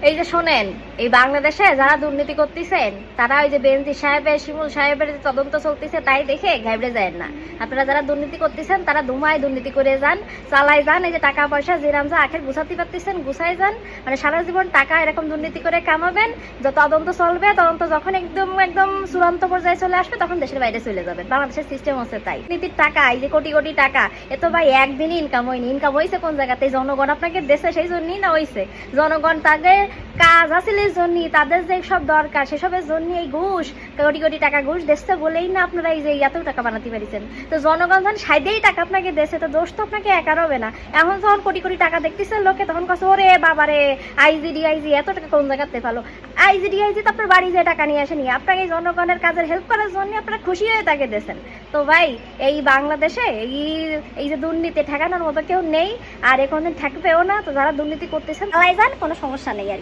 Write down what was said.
এই যে শোনেন, এই বাংলাদেশে যারা দুর্নীতি করতেছেন তারা ওই যে বেনজি সাহেবের, শিমুল সাহেবের যে তদন্ত চলতেছে তাই দেখে ঘাবড়ে যায় না। আপনারা যারা দুর্নীতি করতেছেন তারা ধুমায় দুর্নীতি করে যান, চালাই যান। এই যে টাকা পয়সা যেরাম যা আখের গুছাতে পারতেছেন গুছাই যান, মানে সারা জীবন টাকা এরকম দুর্নীতি করে কামাবেন। তদন্ত চলবে, তদন্ত যখন একদম একদম চূড়ান্ত পর্যায়ে চলে আসবে তখন দেশের বাইরে চলে যাবেন। বাংলাদেশের সিস্টেম হচ্ছে তাই। নীতির টাকা, এই যে কোটি কোটি টাকা, এ তো ভাই একদিনই ইনকাম হয়নি। ইনকাম হয়েছে কোন জায়গাতে? জনগণ আপনাকে দেশে সেই জন্যই না হয়েছে। জনগণ তাদের কাজ হাসিলের জন্য, তাদের যে সব দরকার সেসবের জন্য এই ঘুষ, কোটি কোটি টাকা ঘুষ দেশে বলেই না আপনারা এই যে এত টাকা বানাতে পারিছেন। তো জনগণ যখন সাইডেই টাকা আপনাকে দেশে, তো দোষ তো আপনাকে একার হবে না। এখন যখন কোটি কোটি টাকা দেখতেছেন লোকে, তখন কাছে ওরে বাবারে আইজি ডিআইজি এত টাকা কোন জায়গাতে পালো? আইজি ডিআইজি তো আপনার বাড়ি যে টাকা নিয়ে আসেনি, আপনাকে এই জনগণের কাজের হেল্প করার জন্য আপনারা খুশি হয়ে তাকে দিয়েছেন। তো ভাই এই বাংলাদেশে এই যে দুর্নীতি ঠেকানোর মতো কেউ নেই, আর এখন থাকবেও না। তো যারা দুর্নীতি করতেছেন চালাই যান, কোনো সমস্যা নেই আর কি।